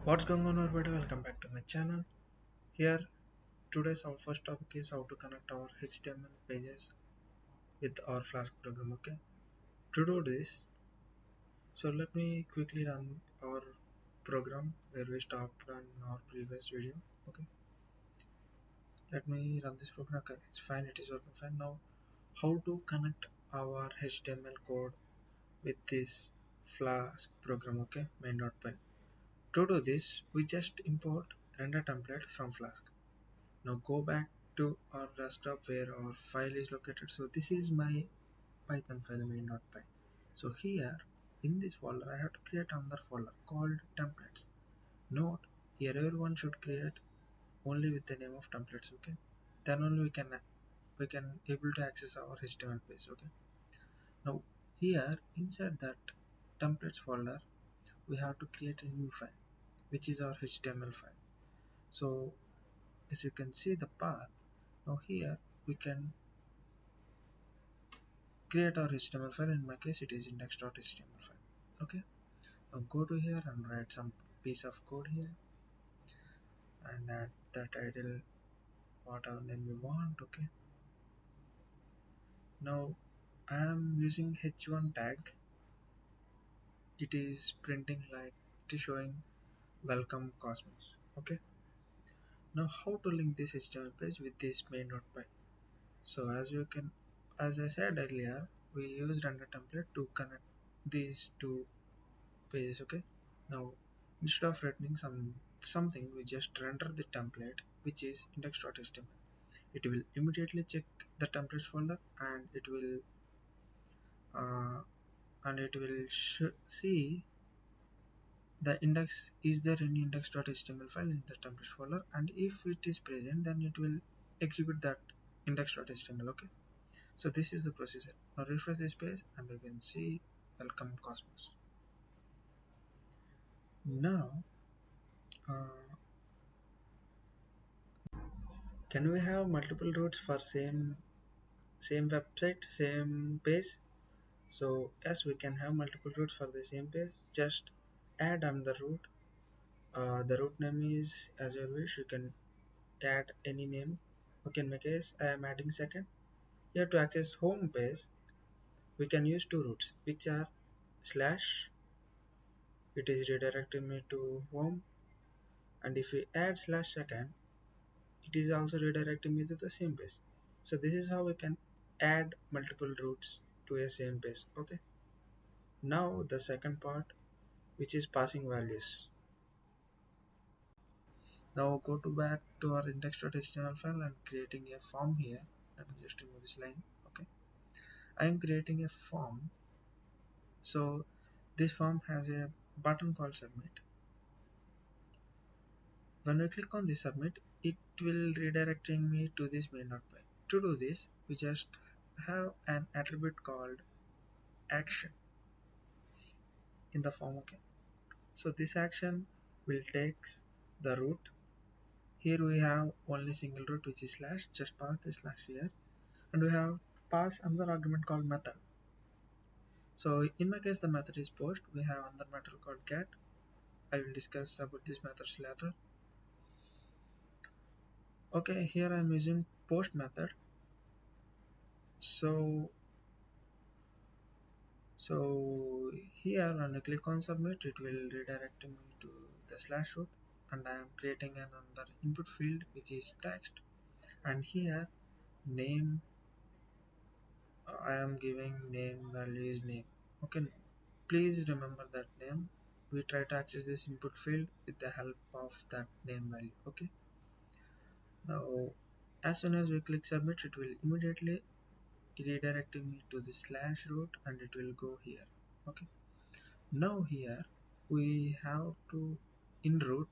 What's going on everybody, welcome back to my channel. Here today's our first topic is how to connect our HTML pages with our Flask program. Okay, to do this, so let me quickly run our program where we stopped on our previous video. Okay, let me run this program. Okay, it's fine, it is working fine. Now how to connect our HTML code with this Flask program. Okay, main.py. To do this, we just import render template from Flask. Now go back to our desktop where our file is located. So this is my Python file main.py. So here in this folder I have to create another folder called templates. Note here everyone should create only with the name of templates. Okay, then only we can able to access our HTML page. Okay, now here inside that templates folder we have to create a new file which is our HTML file. So as you can see the path, now here we can create our HTML file. In my case it is index.html file. Okay, now go to here and write some piece of code here and add the title whatever name you want. Okay, now I am using h1 tag. It is printing like it is showing welcome cosmos. Okay, now how to link this HTML page with this main.py. So as I said earlier, we used render template to connect these two pages. Okay, now instead of returning something, we just render the template which is index.html. It will immediately check the templates folder and uh, it will see the index is there in index.html file in the templates folder, and if it is present then it will execute that index.html. Okay, so this is the procedure. Now refresh this page and you can see welcome cosmos. Now uh, can we have multiple routes for same website, same page? So yes, we can have multiple routes for the same page. Just add another route. The route name is as you wish. You can add any name. Okay, in my case I am adding second. Here to access home page we can use two routes which are slash, it is redirecting me to home, and if we add slash second it is also redirecting me to the same page. So this is how we can add multiple routes to a same page. Okay, now the second part, which is passing values. Now go to back to our index.html file and creating a form here. Let me just remove this line. Okay, I am creating a form. So this form has a button called submit. When we click on this submit, it will redirecting me to this main.py. To do this, we just have an attribute called action in the form. Okay, so this action will take the route. Here we have only single route which is slash, just pass the slash here, and we have pass another argument called method. So in my case the method is post. We have another method called get. I will discuss about these methods later. Okay, here I am using post method. So here when I click on submit, it will redirect me to the slash route, and I am creating another input field which is text, and here name, I am giving name value is name. Okay, please remember that name. We try to access this input field with the help of that name value. Okay, now as soon as we click submit, it will immediately redirecting me to the slash route and it will go here. Okay, now here we have to in root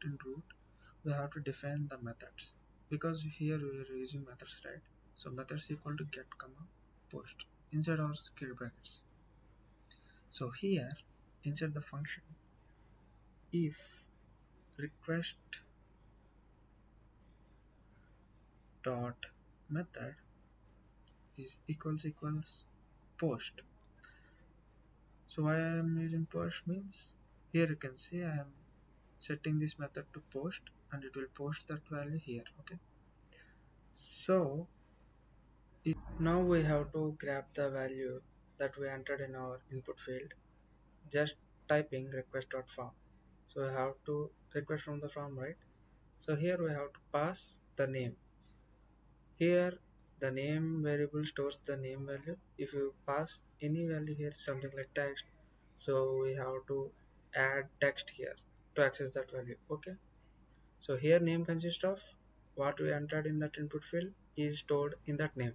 we have to define the methods, because here we are using methods, right? So methods equal to get comma post inside our square brackets. So here inside the function, if request dot method is equals post. So why I am using post means, here you can see I am setting this method to post, and it will post that value here. Okay, so now we have to grab the value that we entered in our input field, just typing request.form. So we have to request from the form, right? So here we have to pass the name. Here the name variable stores the name value. If you pass any value here, something like text, so we have to add text here to access that value. Okay, so here name consists of what we entered in that input field is stored in that name.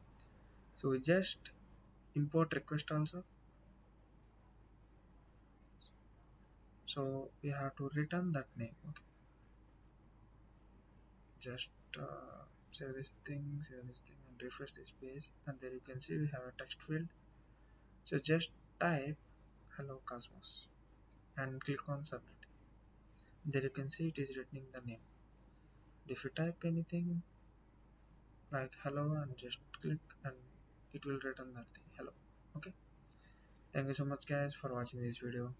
So we just import request also. So we have to return that name. Okay, just save this thing and refresh this page, and there you can see we have a text field. So just type hello cosmos and click on submit. There you can see it is returning the name. If you type anything like hello and just click, and it will return that thing hello. Okay, thank you so much guys for watching this video.